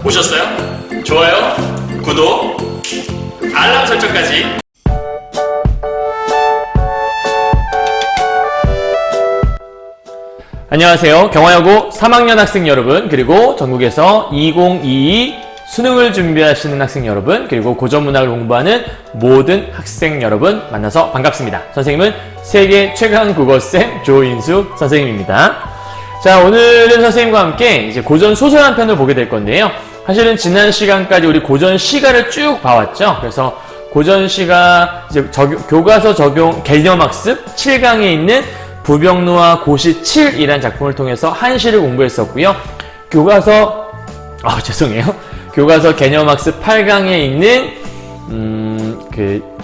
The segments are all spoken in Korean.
보셨어요? 좋아요, 구독, 알람 설정까지. 안녕하세요. 경화여고 3학년 학생 여러분, 그리고 전국에서 2022 수능을 준비하시는 학생 여러분, 그리고 고전문학을 공부하는 모든 학생 여러분 만나서 반갑습니다. 선생님은 세계 최강 국어쌤 조인수 선생님입니다. 자, 오늘은 선생님과 함께 이제 고전 소설 한 편을 보게 될 건데요. 사실은 지난 시간까지 우리 고전 시가를 쭉 봐왔죠. 그래서 고전 시가 이제 교과서 적용 개념학습 7강에 있는 부병루와 고시 7이라는 작품을 통해서 한시를 공부했었고요. 교과서 개념학습 8강에 있는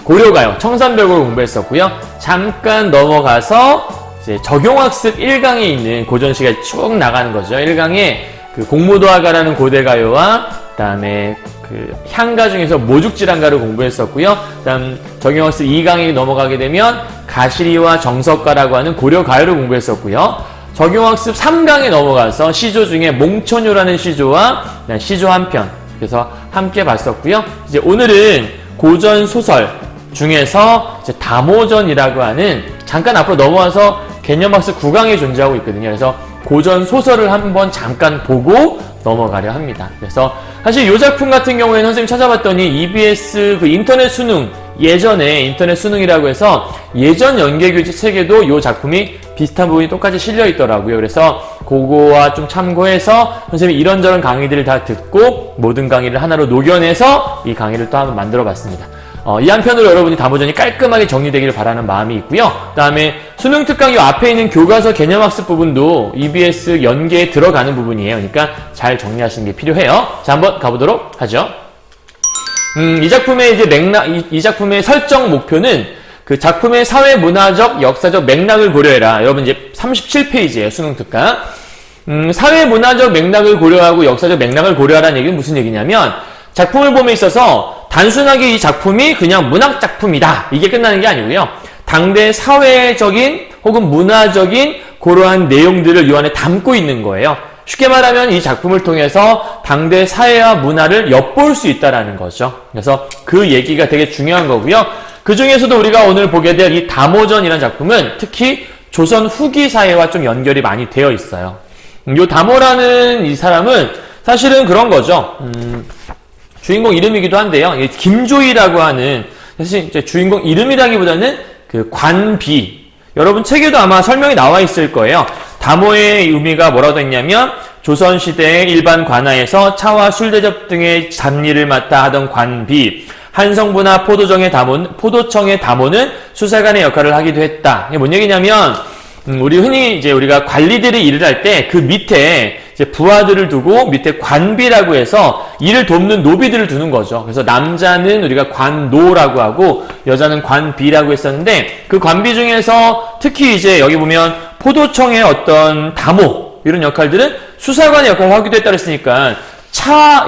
고려가요 청산벽을 공부했었고요. 잠깐 넘어가서 이제 적용학습 1강에 있는 고전시가 쭉 나가는 거죠. 1강에 공무도화가라는 고대가요와 그다음에 향가 중에서 모죽질환가를 공부했었고요. 그다음 적용학습 2강에 넘어가게 되면 가시리와 정석가라고 하는 고려가요를 공부했었고요. 적용학습 3강에 넘어가서 시조 중에 몽천요라는 시조와 시조 한 편, 그래서 함께 봤었고요. 이제 오늘은 고전 소설 중에서 이제 담오전이라고 하는, 잠깐 앞으로 넘어와서 개념학습 9강에 존재하고 있거든요. 그래서 고전 소설을 한번 잠깐 보고 넘어가려 합니다. 그래서 사실 이 작품 같은 경우에는 선생님 찾아봤더니 EBS 인터넷 수능, 예전에 인터넷 수능이라고 해서 예전 연계교재 책에도 이 작품이 비슷한 부분이 똑같이 실려 있더라고요. 그래서 그거와 좀 참고해서 선생님이 이런저런 강의들을 다 듣고 모든 강의를 하나로 녹여내서 이 강의를 또 한번 만들어 봤습니다. 이 한편으로 여러분이 담오전이 깔끔하게 정리되기를 바라는 마음이 있고요. 그 다음에 수능 특강 이 앞에 있는 교과서 개념학습 부분도 EBS 연계에 들어가는 부분이에요. 그러니까 잘 정리하시는 게 필요해요. 자, 한번 가보도록 하죠. 이 작품의 이제 이 작품의 설정 목표는 그 작품의 사회 문화적 역사적 맥락을 고려해라. 여러분 이제 37페이지예요. 수능 특강. 사회 문화적 맥락을 고려하고 역사적 맥락을 고려하라는 얘기는 무슨 얘기냐면, 작품을 봄에 있어서 단순하게 이 작품이 그냥 문학 작품이다, 이게 끝나는 게 아니고요. 당대 사회적인 혹은 문화적인 그러한 내용들을 이 안에 담고 있는 거예요. 쉽게 말하면 이 작품을 통해서 당대 사회와 문화를 엿볼 수 있다는 거죠. 그래서 그 얘기가 되게 중요한 거고요. 그 중에서도 우리가 오늘 보게 될 이 담오전이라는 작품은 특히 조선 후기 사회와 좀 연결이 많이 되어 있어요. 이 담오라는 이 사람은 사실은 그런 거죠. 주인공 이름이기도 한데요. 김조이라고 하는, 사실 주인공 이름이라기보다는 관비. 여러분 책에도 아마 설명이 나와 있을 거예요. 담오의 의미가 뭐라고 했냐면, 조선시대의 일반 관아에서 차와 술 대접 등의 잡일을 맡아 하던 관비, 한성부나 포도청의 담오는 수사관의 역할을 하기도 했다. 이게 뭔 얘기냐면, 우리 흔히 이제 우리가 관리들이 일을 할 때 그 밑에 이제 부하들을 두고 밑에 관비라고 해서 일을 돕는 노비들을 두는 거죠. 그래서 남자는 우리가 관노라고 하고 여자는 관비라고 했었는데, 그 관비 중에서 특히 이제 여기 보면 포도청의 어떤 담오 이런 역할들은 수사관의 역할을 하기도 했다고 했으니까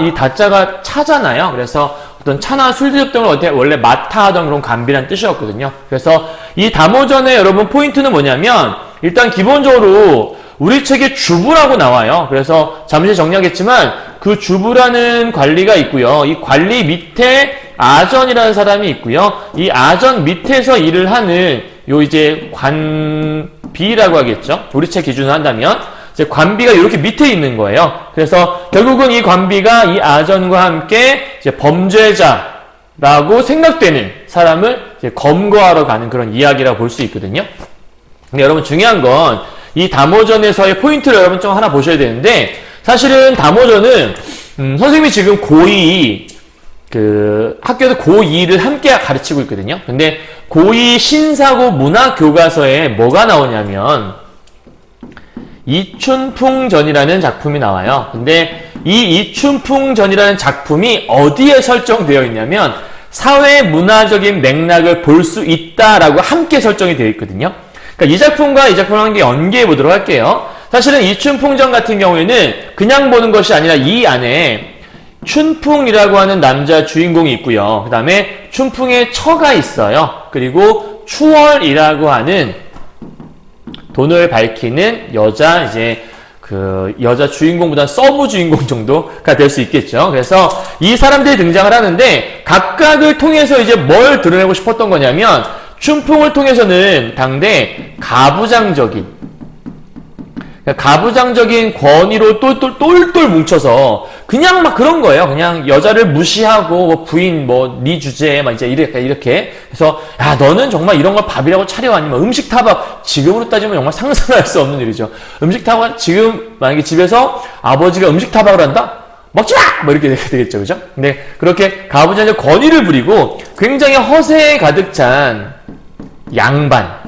이 다자가 차잖아요. 그래서 어떤 차나 술 대접 등을 원래 맡아 하던 그런 관비란 뜻이었거든요. 그래서 이 담오전의 여러분 포인트는 뭐냐면, 일단 기본적으로 우리 책에 주부라고 나와요. 그래서 잠시 정리하겠지만 그 주부라는 관리가 있고요. 이 관리 밑에 아전이라는 사람이 있고요. 이 아전 밑에서 일을 하는 이제 관비라고 하겠죠. 우리 책 기준으로 한다면 이제 관비가 이렇게 밑에 있는 거예요. 그래서 결국은 이 관비가 이 아전과 함께 이제 범죄자라고 생각되는 사람을 이제 검거하러 가는 그런 이야기라고 볼 수 있거든요. 근데 여러분 중요한 건 이 담오전에서의 포인트를 여러분 좀 하나 보셔야 되는데, 사실은 담오전은 선생님이 지금 고2 학교에서 고2를 함께 가르치고 있거든요. 근데 고2 신사고 문학 교과서에 뭐가 나오냐면 이춘풍전이라는 작품이 나와요. 근데 이 이춘풍전이라는 작품이 어디에 설정되어 있냐면 사회 문화적인 맥락을 볼 수 있다라고 함께 설정이 되어 있거든요. 그러니까 이 작품과 이 작품을 함께 연계해 보도록 할게요. 사실은 이춘풍전 같은 경우에는 그냥 보는 것이 아니라 이 안에 춘풍이라고 하는 남자 주인공이 있고요. 그 다음에 춘풍의 처가 있어요. 그리고 추월이라고 하는 돈을 밝히는 여자 이제 그 여자 주인공보다 서브 주인공 정도가 될 수 있겠죠. 그래서 이 사람들이 등장을 하는데 각각을 통해서 이제 뭘 드러내고 싶었던 거냐면 춘풍을 통해서는 당대 가부장적인 권위로 똘똘 뭉쳐서 그냥 막 그런 거예요. 그냥 여자를 무시하고 뭐 부인 뭐 네 주제에 막 이제 이렇게 그래서 야 너는 정말 이런 걸 밥이라고 차려 아니면 음식 타박 지금으로 따지면 정말 상상할 수 없는 일이죠. 음식 타박 지금 만약에 집에서 아버지가 음식 타박을 한다? 먹지 마! 뭐 이렇게 되겠죠. 그죠? 근데 그렇게 가부장적 권위를 부리고 굉장히 허세에 가득 찬 양반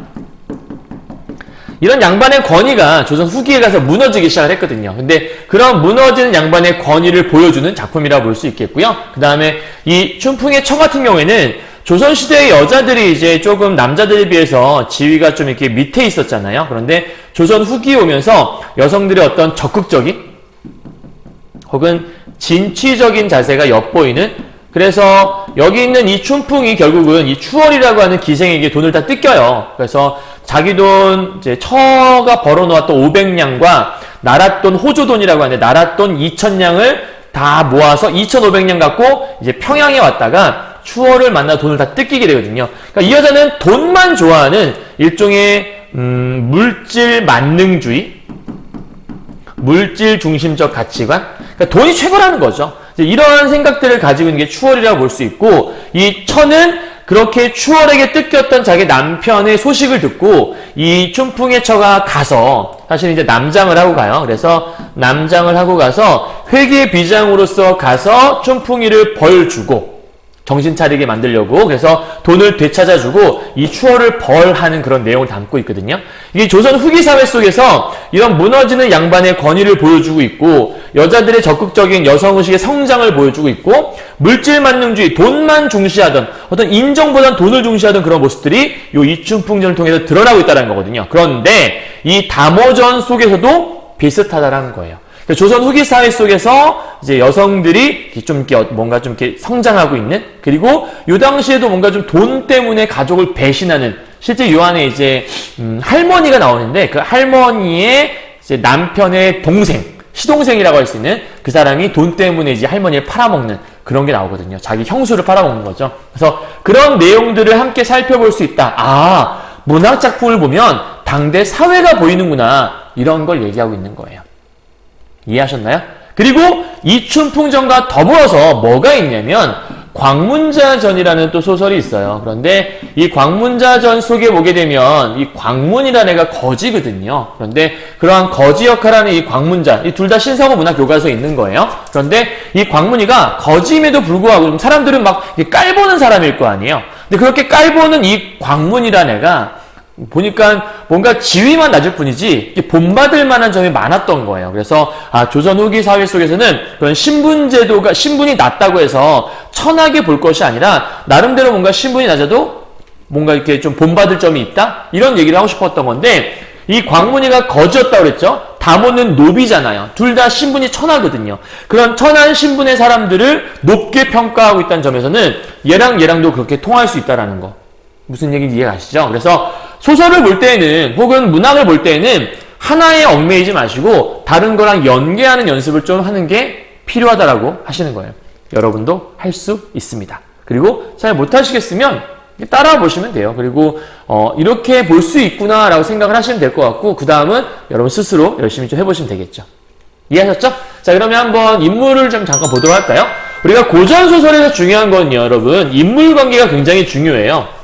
이런 양반의 권위가 조선 후기에 가서 무너지기 시작을 했거든요. 근데 그런 무너지는 양반의 권위를 보여주는 작품이라고 볼 수 있겠고요. 그 다음에 이 춘풍의 처 같은 경우에는 조선시대의 여자들이 이제 조금 남자들에 비해서 지위가 좀 이렇게 밑에 있었잖아요. 그런데 조선 후기에 오면서 여성들의 어떤 적극적인 혹은 진취적인 자세가 엿보이는 그래서 여기 있는 이 춘풍이 결국은 이 추월이라고 하는 기생에게 돈을 다 뜯겨요. 그래서 자기 돈, 이제 처가 벌어놓았던 500냥과 나랏돈, 호조돈이라고 하는데 나랏돈 2000냥을 다 모아서 2500냥 갖고 이제 평양에 왔다가 추월을 만나 돈을 다 뜯기게 되거든요. 그러니까 이 여자는 돈만 좋아하는 일종의 물질 만능주의, 물질 중심적 가치관, 그러니까 돈이 최고라는 거죠. 이러한 생각들을 가지고 있는 게 추월이라고 볼 수 있고 이 처는 그렇게 추월에게 뜯겼던 자기 남편의 소식을 듣고 이 춘풍의 처가 가서 사실 이제 남장을 하고 가요. 그래서 남장을 하고 가서 회계 비장으로서 가서 춘풍이를 벌 주고 정신 차리게 만들려고 그래서 돈을 되찾아주고 이 추월을 벌하는 그런 내용을 담고 있거든요. 이게 조선 후기 사회 속에서 이런 무너지는 양반의 권위를 보여주고 있고 여자들의 적극적인 여성의식의 성장을 보여주고 있고 물질 만능주의, 돈만 중시하던 어떤 인정보단 돈을 중시하던 그런 모습들이 이 이춘풍전을 통해서 드러나고 있다는 거거든요. 그런데 이 담오전 속에서도 비슷하다라는 거예요. 조선 후기 사회 속에서 이제 여성들이 좀 이렇게 뭔가 좀 이렇게 성장하고 있는 그리고 이 당시에도 뭔가 좀 돈 때문에 가족을 배신하는 실제 요 안에 이제 할머니가 나오는데 그 할머니의 이제 남편의 동생 시동생이라고 할 수 있는 그 사람이 돈 때문에 이제 할머니를 팔아먹는 그런 게 나오거든요. 자기 형수를 팔아먹는 거죠. 그래서 그런 내용들을 함께 살펴볼 수 있다. 아, 문학 작품을 보면 당대 사회가 보이는구나 이런 걸 얘기하고 있는 거예요. 이해하셨나요? 그리고 이춘풍전과 더불어서 뭐가 있냐면 광문자전이라는 또 소설이 있어요. 그런데 이 광문자전 속에 보게 되면 이 광문이라는 애가 거지거든요. 그런데 그러한 거지 역할하는 이 광문자, 이 둘 다 신사고 문학 교과서에 있는 거예요. 그런데 이 광문이가 거지임에도 불구하고 사람들은 막 깔보는 사람일 거 아니에요. 근데 그렇게 깔보는 이 광문이라는 애가 보니까 뭔가 지위만 낮을 뿐이지 본받을 만한 점이 많았던 거예요. 그래서 조선 후기 사회 속에서는 그런 신분제도가 신분이 낮다고 해서 천하게 볼 것이 아니라 나름대로 뭔가 신분이 낮아도 뭔가 이렇게 좀 본받을 점이 있다 이런 얘기를 하고 싶었던 건데 이 광문이가 거지였다고 그랬죠. 담오는 노비잖아요. 둘 다 신분이 천하거든요. 그런 천한 신분의 사람들을 높게 평가하고 있다는 점에서는 얘랑도 그렇게 통할 수 있다라는 거. 무슨 얘기인지 이해가시죠? 그래서 소설을 볼 때에는 혹은 문학을 볼 때에는 하나에 얽매이지 마시고 다른 거랑 연계하는 연습을 좀 하는 게 필요하다라고 하시는 거예요. 여러분도 할 수 있습니다. 그리고 잘 못하시겠으면 따라와 보시면 돼요. 그리고 이렇게 볼 수 있구나라고 생각을 하시면 될 것 같고 그 다음은 여러분 스스로 열심히 좀 해보시면 되겠죠. 이해하셨죠? 자, 그러면 한번 인물을 좀 잠깐 보도록 할까요? 우리가 고전소설에서 중요한 건요, 여러분 인물관계가 굉장히 중요해요.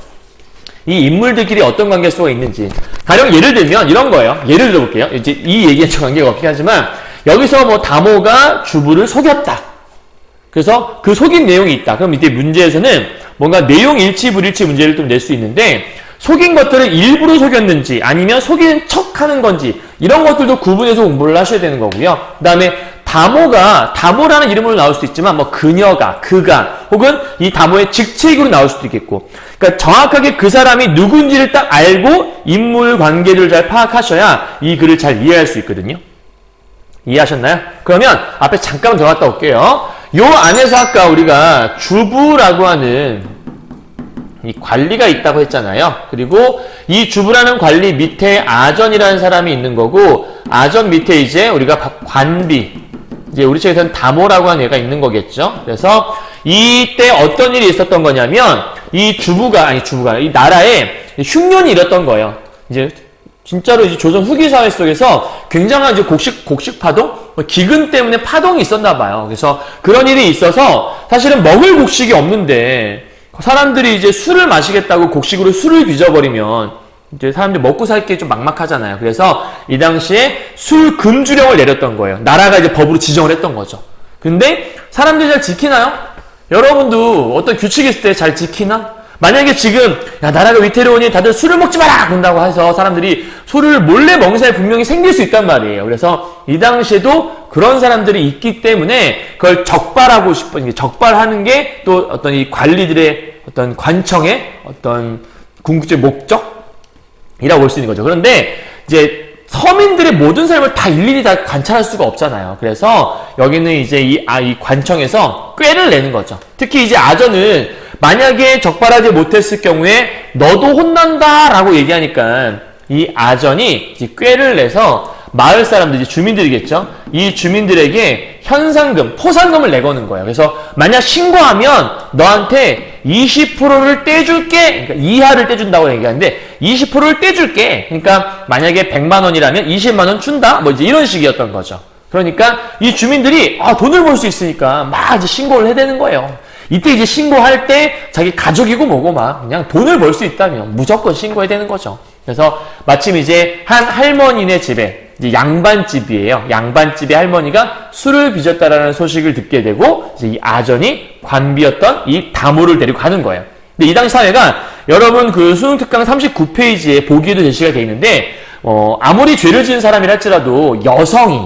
이 인물들끼리 어떤 관계 속에 있는지. 가령 예를 들면 이런 거예요. 예를 들어볼게요. 이제 이 얘기에 저 관계가 없긴 하지만 여기서 뭐 담오가 주부를 속였다. 그래서 그 속인 내용이 있다. 그럼 이때 문제에서는 뭔가 내용 일치 불일치 문제를 좀 낼 수 있는데 속인 것들을 일부러 속였는지 아니면 속이는 척하는 건지 이런 것들도 구분해서 공부를 하셔야 되는 거고요. 그 다음에 담오라는 이름으로 나올 수도 있지만 뭐 그녀가, 그가 혹은 이 담오의 직책으로 나올 수도 있겠고 그러니까 정확하게 그 사람이 누군지를 딱 알고 인물 관계를 잘 파악하셔야 이 글을 잘 이해할 수 있거든요. 이해하셨나요? 그러면 앞에 잠깐 들어갔다 올게요. 요 안에서 아까 우리가 주부라고 하는 이 관리가 있다고 했잖아요. 그리고 이 주부라는 관리 밑에 아전이라는 사람이 있는 거고, 아전 밑에 이제 우리가 관비, 이제 우리 책에서는 다모라고 하는 애가 있는 거겠죠. 그래서 이때 어떤 일이 있었던 거냐면, 이 이 나라에 흉년이 일었던 거예요. 이제 진짜로 이제 조선 후기 사회 속에서 굉장한 이제 곡식 파동, 기근 때문에 파동이 있었나 봐요. 그래서 그런 일이 있어서 사실은 먹을 곡식이 없는데 사람들이 이제 술을 마시겠다고 곡식으로 술을 빚어버리면 이제 사람들이 먹고 살기 좀 막막하잖아요. 그래서 이 당시에 술 금주령을 내렸던 거예요. 나라가 이제 법으로 지정을 했던 거죠. 근데 사람들이 잘 지키나요? 여러분도 어떤 규칙이 있을 때 잘 지키나? 만약에 지금 나라가 위태로우니 다들 술을 먹지 마라! 그런다고 해서 사람들이 술을 몰래 먹는 사람이 분명히 생길 수 있단 말이에요. 그래서 이 당시에도 그런 사람들이 있기 때문에 그걸 적발하고 적발하는 게 또 어떤 이 관리들의 어떤 관청의 어떤 궁극적 목적이라고 볼 수 있는 거죠. 그런데 이제 서민들의 모든 삶을 다 일일이 다 관찰할 수가 없잖아요. 그래서 여기는 이제 이 관청에서 꾀를 내는 거죠. 특히 이제 아전은 만약에 적발하지 못했을 경우에 너도 혼난다라고 얘기하니까 이 아전이 이제 꾀를 내서 마을 사람들, 이제 주민들이겠죠. 이 주민들에게 현상금, 포상금을 내거는 거예요. 그래서 만약 신고하면 너한테 20%를 떼줄게. 그러니까 이하를 떼준다고 얘기하는데 20%를 떼줄게. 그러니까 만약에 100만 원이라면 20만 원 준다. 뭐 이제 이런 식이었던 거죠. 그러니까 이 주민들이 돈을 벌 수 있으니까 막 이제 신고를 해야 되는 거예요. 이때 이제 신고할 때 자기 가족이고 뭐고 막 그냥 돈을 벌 수 있다면 무조건 신고해야 되는 거죠. 그래서 마침 이제 한 할머니네 집에, 이제 양반집이에요. 양반집의 할머니가 술을 빚었다라는 소식을 듣게 되고 이제 이 아전이 관비였던 이 다모를 데리고 가는 거예요. 근데 이 당시 사회가 여러분 그 수능특강 39페이지에 보기에도 제시가 되어 있는데 아무리 죄를 지은 사람이라 할지라도 여성이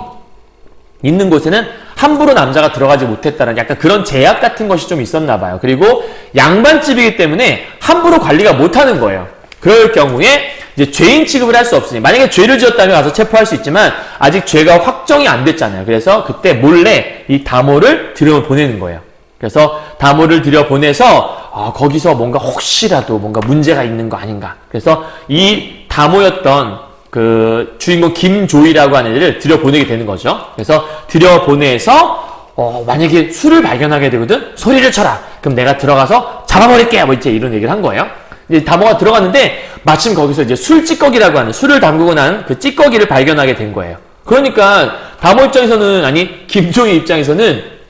있는 곳에는 함부로 남자가 들어가지 못했다는 약간 그런 제약 같은 것이 좀 있었나 봐요. 그리고 양반집이기 때문에 함부로 관리가 못하는 거예요. 그럴 경우에 이제 죄인 취급을 할 수 없으니 만약에 죄를 지었다면 가서 체포할 수 있지만 아직 죄가 확정이 안 됐잖아요. 그래서 그때 몰래 이 다모를 들여보내는 거예요. 그래서 다모를 들여보내서 거기서 뭔가 혹시라도 뭔가 문제가 있는 거 아닌가. 그래서 이 다모였던 그 주인공 김조이라고 하는 애를 들여보내게 되는 거죠. 그래서 들여보내서 만약에 술을 발견하게 되거든 소리를 쳐라. 그럼 내가 들어가서 잡아버릴게. 뭐 이제 이런 얘기를 한 거예요. 이제 다모가 들어갔는데 마침 거기서 이제 술찌꺼기라고 하는 술을 담그고 난 그 찌꺼기를 발견하게 된 거예요. 그러니까 다모 입장에서는 김조이 입장에서는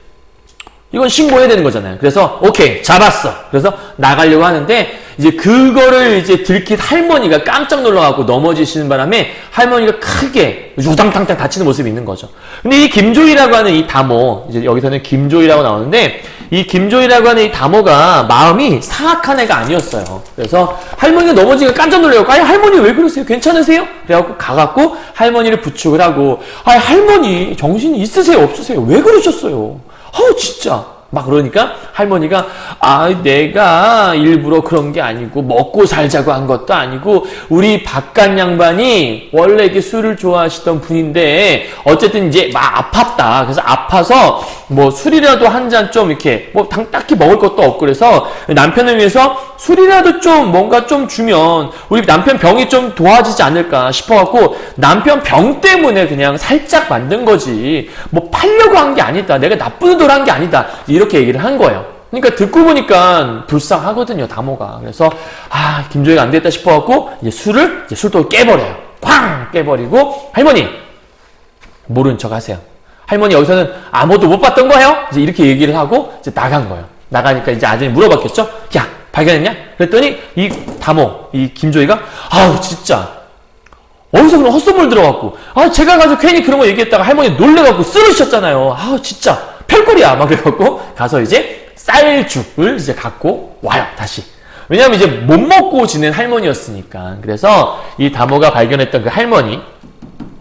이건 신고해야 되는 거잖아요. 그래서 오케이 잡았어. 그래서 나가려고 하는데 이제 그거를 이제 들킨 할머니가 깜짝 놀라갖고 넘어지시는 바람에 할머니가 크게 우당탕탕 다치는 모습이 있는 거죠. 근데 이 김조이라고 하는 이 다모, 이제 여기서는 김조이라고 나오는데 이 김조이라고 하는 이 다모가 마음이 사악한 애가 아니었어요. 그래서 할머니가 넘어지니까 깜짝 놀래요. 할머니 왜 그러세요? 괜찮으세요? 그래갖고 가갖고 할머니를 부축을 하고 할머니 정신이 있으세요? 없으세요? 왜 그러셨어요? 진짜 막 그러니까 할머니가 내가 일부러 그런 게 아니고 먹고 살자고 한 것도 아니고 우리 바깥 양반이 원래 이렇게 술을 좋아하시던 분인데 어쨌든 이제 막 아팠다. 그래서 아파서 뭐 술이라도 한 잔 좀 이렇게 뭐 딱히 먹을 것도 없고 그래서 남편을 위해서 술이라도 좀 뭔가 좀 주면 우리 남편 병이 좀 도와지지 않을까 싶어갖고 남편 병 때문에 그냥 살짝 만든 거지 뭐 팔려고 한 게 아니다. 내가 나쁜 의도로 한 게 아니다. 이렇게 얘기를 한 거예요. 그러니까 듣고 보니까 불쌍하거든요, 다모가. 그래서 김조이가 안 되겠다 싶어갖고 이제 술독을 깨버려요. 쾅 깨버리고 할머니 모른 척 하세요. 할머니 여기서는 아무도 못 봤던 거예요. 이제 이렇게 얘기를 하고 이제 나간 거예요. 나가니까 이제 아전이 물어봤겠죠. 야 발견했냐? 그랬더니 이 다모, 이 김조이가 진짜 어디서 그런 헛소문 들어갖고 제가 가서 괜히 그런 거 얘기했다가 할머니 놀래갖고 쓰러지셨잖아요. 진짜 별꼴이야 막 그래갖고 가서 이제 쌀죽을 이제 갖고 와요 다시. 왜냐면 이제 못 먹고 지낸 할머니였으니까. 그래서 이 다모가 발견했던 그 할머니,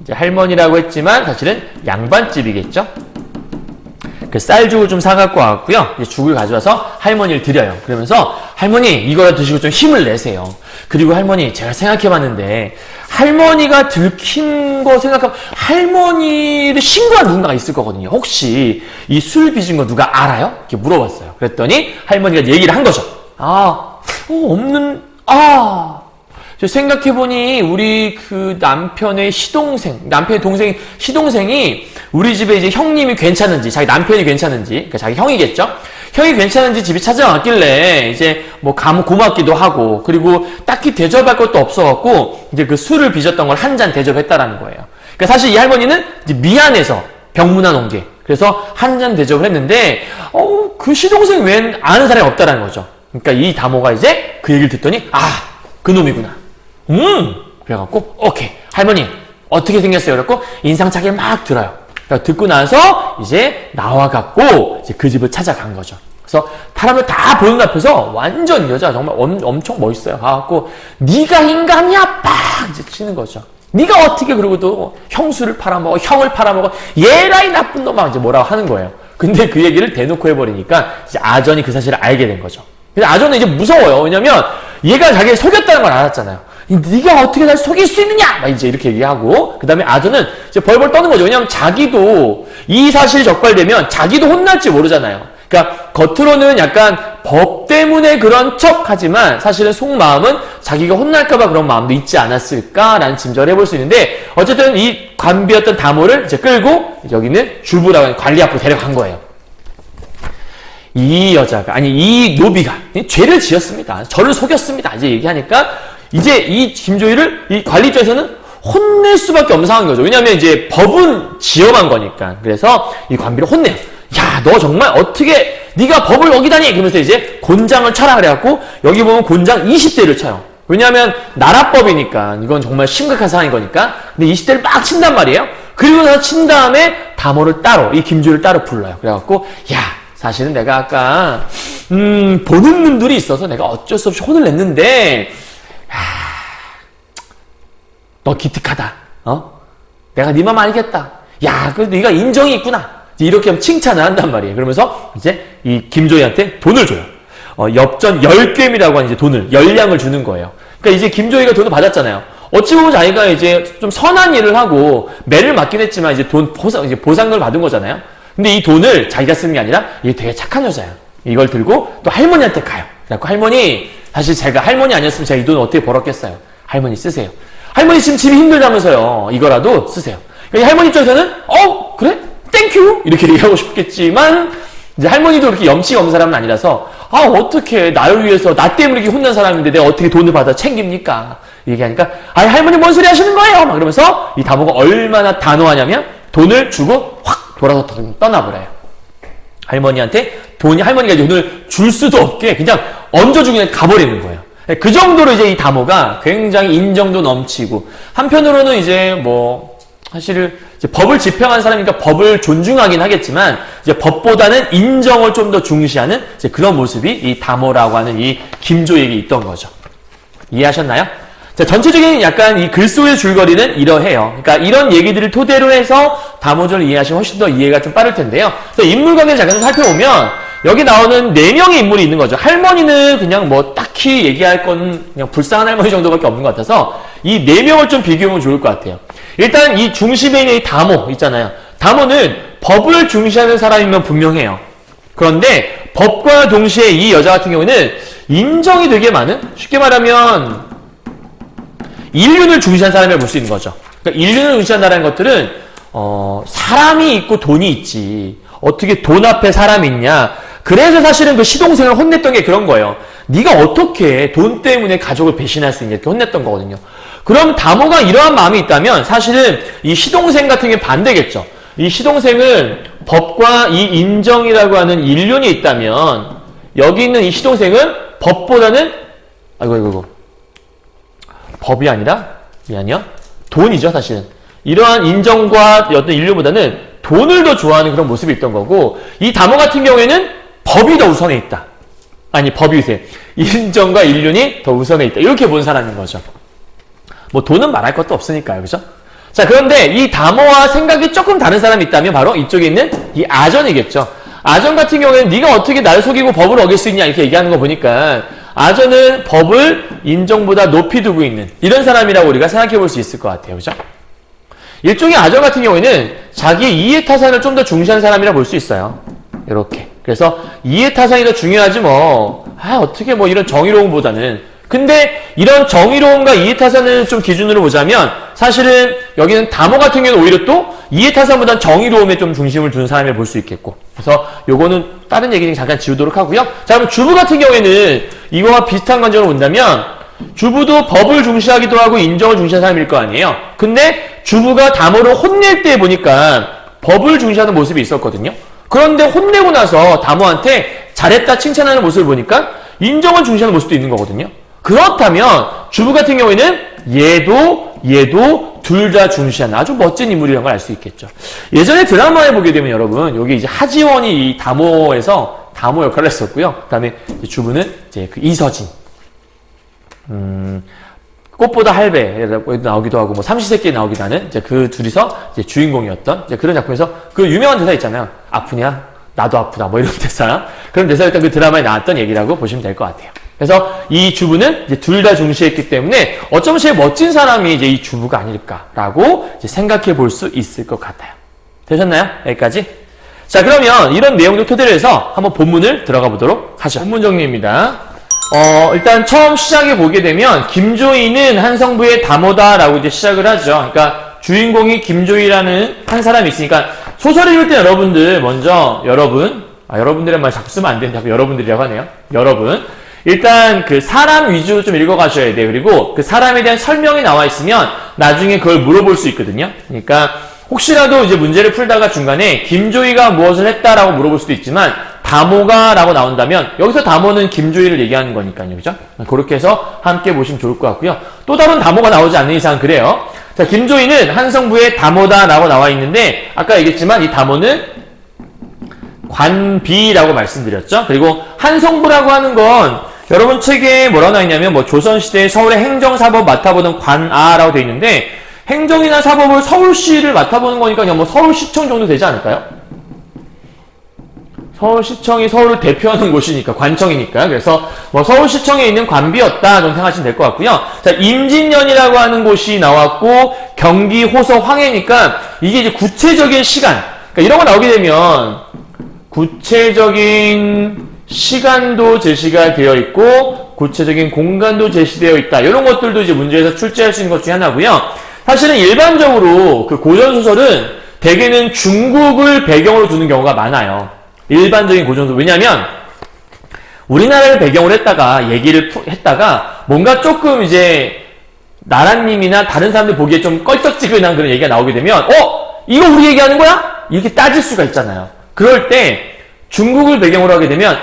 이제 할머니라고 했지만 사실은 양반집이겠죠. 그 쌀죽을 좀 사갖고 왔고요. 이제 죽을 가져와서 할머니를 드려요. 그러면서 할머니 이거라도 드시고 좀 힘을 내세요. 그리고 할머니 제가 생각해봤는데 할머니가 들킨 거 생각하면 할머니를 신고한 누군가가 있을 거거든요. 혹시 이 술 빚은 거 누가 알아요? 이렇게 물어봤어요. 그랬더니 할머니가 얘기를 한 거죠. 없는, 생각해보니, 우리 그 남편의 동생이 우리 집에 이제 형님이 괜찮은지, 자기 남편이 괜찮은지, 그러니까 자기 형이겠죠? 형이 괜찮은지 집에 찾아왔길래, 이제 뭐 고맙기도 하고, 그리고 딱히 대접할 것도 없어갖고, 이제 그 술을 빚었던 걸 한 잔 대접했다라는 거예요. 그러니까 사실 이 할머니는 이제 미안해서 병문안 온 게, 그래서 한 잔 대접을 했는데, 그 시동생 외엔 아는 사람이 없다라는 거죠. 그러니까 이 다모가 이제 그 얘기를 듣더니, 그놈이구나. 그래갖고, 오케이. 할머니, 어떻게 생겼어요? 그래갖고, 인상착의를 막 들어요. 그러니까 듣고 나서, 이제, 나와갖고, 이제 그 집을 찾아간 거죠. 그래서, 사람을 다 보는 앞에서, 완전 여자 정말 엄청 멋있어요. 가갖고, 네가 인간이야! 빡! 이제 치는 거죠. 네가 어떻게 그러고 또, 형수를 팔아먹어, 형을 팔아먹어, 얘라이 나쁜 놈아! 이제 뭐라고 하는 거예요. 근데 그 얘기를 대놓고 해버리니까, 이제 아전이 그 사실을 알게 된 거죠. 근데 아전은 이제 무서워요. 왜냐면, 얘가 자기를 속였다는 걸 알았잖아요. 네가 어떻게 날 속일 수 있느냐! 막 이제 이렇게 얘기하고, 그 다음에 아전은 이제 벌벌 떠는 거죠. 왜냐면 자기도 이 사실이 적발되면 자기도 혼날지 모르잖아요. 그러니까 겉으로는 약간 법 때문에 그런 척 하지만 사실은 속마음은 자기가 혼날까봐 그런 마음도 있지 않았을까라는 짐작을 해볼 수 있는데, 어쨌든 이 관비였던 다모를 이제 끌고 여기는 주부라고 하는 관리 앞으로 데려간 거예요. 이 노비가 죄를 지었습니다. 저를 속였습니다. 이제 얘기하니까 이제 이 김조이를 이 관리 입장에서는 혼낼 수밖에 없는 상황인 거죠. 왜냐하면 이제 법은 지어간 거니까. 그래서 이 관비를 혼내요. 야, 너 정말 어떻게 네가 법을 어기다니? 그러면서 이제 곤장을 쳐라 그래갖고 여기 보면 곤장 20대를 쳐요. 왜냐하면 나라법이니까 이건 정말 심각한 상황인 거니까. 근데 20대를 막 친단 말이에요. 그리고 나서 친 다음에 다모를 따로, 이 김조이를 따로 불러요. 그래갖고 야, 사실은 내가 아까 보는 눈들이 있어서 내가 어쩔 수 없이 혼을 냈는데 너 기특하다. 내가 네 맘 알겠다. 야, 그래도 네가 인정이 있구나. 이렇게 하면 칭찬을 한단 말이에요. 그러면서 이제 이 김조이한테 돈을 줘요. 엽전 10괭이라고 하는 이제 돈을, 열량을 주는 거예요. 그러니까 이제 김조이가 돈을 받았잖아요. 어찌 보면 자기가 이제 좀 선한 일을 하고 매를 맞긴 했지만 이제 보상을 받은 거잖아요. 근데 이 돈을 자기가 쓰는 게 아니라 이게 되게 착한 여자예요. 이걸 들고 또 할머니한테 가요. 그래갖고 할머니, 사실 제가 할머니 아니었으면 제가 이 돈을 어떻게 벌었겠어요. 할머니 쓰세요. 할머니 지금 집이 힘들다면서요. 이거라도 쓰세요. 그러니까 할머니 입장에서는 그래? 땡큐! 이렇게 얘기하고 싶겠지만 이제 할머니도 그렇게 염치가 없는 사람은 아니라서 어떻게 나를 위해서 나 때문에 이렇게 혼난 사람인데 내가 어떻게 돈을 받아 챙깁니까? 얘기하니까 할머니 뭔 소리 하시는 거예요? 막 그러면서 이 다모가 얼마나 단호하냐면 돈을 주고 확 돌아서 떠나버려요. 할머니한테 할머니가 이제 돈을 줄 수도 없게 그냥 얹어주고 그냥 가버리는 거예요. 그 정도로 이제 이 다모가 굉장히 인정도 넘치고, 한편으로는 이제 사실 이제 법을 집행한 사람이니까 법을 존중하긴 하겠지만, 이제 법보다는 인정을 좀 더 중시하는 이제 그런 모습이 이 다모라고 하는 이 김조에게 있던 거죠. 이해하셨나요? 자, 전체적인 약간 이 글 속의 줄거리는 이러해요. 그러니까 이런 얘기들을 토대로 해서 다모전을 이해하시면 훨씬 더 이해가 좀 빠를 텐데요. 그래서 인물 관계를 잠깐 살펴보면, 여기 나오는 4명의 인물이 있는 거죠. 할머니는 그냥 딱히 얘기할 건 그냥 불쌍한 할머니 정도밖에 없는 것 같아서 이 4명을 좀 비교해보면 좋을 것 같아요. 일단 이 중심에 있는 이 다모 있잖아요. 다모는 법을 중시하는 사람이면 분명해요. 그런데 법과 동시에 이 여자 같은 경우는 인정이 되게 많은, 쉽게 말하면 인륜을 중시한 사람이라고 볼 수 있는 거죠. 그러니까 인륜을 중시한다는 것들은 사람이 있고 돈이 있지, 어떻게 돈 앞에 사람이 있냐. 그래서 사실은 그 시동생을 혼냈던 게 그런 거예요. 네가 어떻게 돈 때문에 가족을 배신할 수 있냐, 이렇게 혼냈던 거거든요. 그럼 다모가 이러한 마음이 있다면 사실은 이 시동생 같은 게 반대겠죠. 이 시동생은 법과 이 인정이라고 하는 인륜이 있다면, 여기 있는 이 시동생은 법보다는 법이 아니라 돈이죠. 사실은 이러한 인정과 어떤 인륜보다는 돈을 더 좋아하는 그런 모습이 있던 거고, 이 다모 같은 경우에는 법이 더 우선에 있다. 법이 우세. 인정과 인륜이 더 우선에 있다. 이렇게 본 사람인 거죠. 돈은 말할 것도 없으니까요. 그죠? 자, 그런데 이 다모와 생각이 조금 다른 사람이 있다면 바로 이쪽에 있는 이 아전이겠죠. 아전 같은 경우에는 네가 어떻게 나를 속이고 법을 어길 수 있냐 이렇게 얘기하는 거 보니까 아전은 법을 인정보다 높이 두고 있는 이런 사람이라고 우리가 생각해 볼 수 있을 것 같아요. 그죠? 일종의 아전 같은 경우에는 자기 이해타산을 좀 더 중시하는 사람이라 볼 수 있어요. 이렇게. 그래서 이해타산이 더 중요하지 어떻게 뭐 이런 정의로움보다는. 근데 이런 정의로움과 이해타산을 좀 기준으로 보자면 사실은 여기는 담호 같은 경우는 오히려 또 이해타산보다는 정의로움에 좀 중심을 두는 사람을 볼 수 있겠고. 그래서 요거는 다른 얘기는 잠깐 지우도록 하고요. 자, 그럼 주부 같은 경우에는 이거와 비슷한 관점으로 본다면 주부도 법을 중시하기도 하고 인정을 중시하는 사람일 거 아니에요. 근데 주부가 담호를 혼낼 때 보니까 법을 중시하는 모습이 있었거든요. 그런데 혼내고 나서 담호한테 잘했다 칭찬하는 모습을 보니까 인정을 중시하는 모습도 있는 거거든요. 그렇다면 주부 같은 경우에는 얘도 둘 다 중시하는 아주 멋진 인물이라는 걸 알 수 있겠죠. 예전에 드라마에 보게 되면 여러분 여기 이제 하지원이 이 담호에서 담호 역할을 했었고요. 그다음에 주부는 이제 그 이서진, 꽃보다 할배라고 나오기도 하고 뭐 삼시세끼에 나오기도 하는 이제 그 둘이서 이제 주인공이었던 이제 그런 작품에서 그 유명한 대사 있잖아요. 아프냐? 나도 아프다. 뭐 이런 대사. 그런 대사였던 그 드라마에 나왔던 얘기라고 보시면 될 것 같아요. 그래서 이 주부는 이제 둘 다 중시했기 때문에 어쩌면 제일 멋진 사람이 이제 이 주부가 아닐까라고 이제 생각해 볼 수 있을 것 같아요. 되셨나요? 여기까지? 자, 그러면 이런 내용들 토대로 해서 한번 본문을 들어가 보도록 하죠. 본문 정리입니다. 일단 처음 시작해 보게 되면 김조이는 한성부의 담호다라고 이제 시작을 하죠. 그러니까 주인공이 김조이라는 한 사람이 있으니까 소설을 읽을 때 여러분들 먼저 여러분들의 말 자꾸 쓰면 안 되는데 자꾸 여러분들이라고 하네요. 여러분. 일단 그 사람 위주로 좀 읽어가셔야 돼요. 그리고 그 사람에 대한 설명이 나와 있으면 나중에 그걸 물어볼 수 있거든요. 그러니까 혹시라도 이제 문제를 풀다가 중간에 김조이가 무엇을 했다라고 물어볼 수도 있지만 담호가 라고 나온다면 여기서 담호는 김조이를 얘기하는 거니까요. 그죠? 그렇게 해서 함께 보시면 좋을 것 같고요. 또 다른 담호가 나오지 않는 이상 그래요. 자, 김조이는 한성부의 담호다 라고 나와 있는데 아까 얘기했지만 이 담호는 관비라고 말씀드렸죠. 그리고 한성부라고 하는 건 여러분 책에 뭐라고 나와 있냐면 뭐 조선시대 서울의 행정사법 맡아보던 관아라고 돼 있는데 행정이나 사법을 서울시를 맡아보는 거니까 그냥 뭐 서울시청 정도 되지 않을까요? 서울시청이 서울을 대표하는 곳이니까 관청이니까 그래서 뭐 서울시청에 있는 관비였다 정도 생각하시면 될 것 같고요. 자, 임진년이라고 하는 곳이 나왔고 경기 호서 황해니까 이게 이제 구체적인 시간 그러니까 이런 거 나오게 되면 구체적인 시간도 제시가 되어 있고 구체적인 공간도 제시되어 있다. 이런 것들도 이제 문제에서 출제할 수 있는 것 중에 하나고요. 사실은 일반적으로 그 고전소설은 대개는 중국을 배경으로 두는 경우가 많아요. 일반적인 고전소설. 왜냐하면 우리나라를 배경으로 했다가 뭔가 조금 이제 나라님이나 다른 사람들 보기에 좀 껄쩍지근한 그런 얘기가 나오게 되면 이거 우리 얘기하는 거야? 이렇게 따질 수가 있잖아요. 그럴 때 중국을 배경으로 하게 되면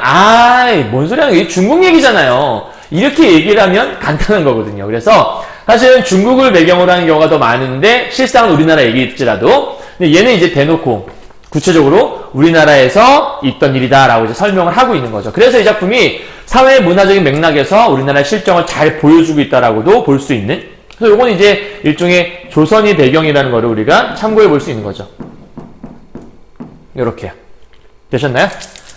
뭔 소리 하는 거야? 이게 중국 얘기잖아요. 이렇게 얘기를 하면 간단한 거거든요. 그래서 사실은 중국을 배경으로 하는 경우가 더 많은데 실상은 우리나라 얘기일지라도 근데 얘는 이제 대놓고 구체적으로 우리나라에서 있던 일이다라고 이제 설명을 하고 있는 거죠. 그래서 이 작품이 사회 문화적인 맥락에서 우리나라의 실정을 잘 보여주고 있다라고도 볼 수 있는 그래서 요건 이제 일종의 조선이 배경이라는 거를 우리가 참고해 볼 수 있는 거죠. 요렇게요. 되셨나요?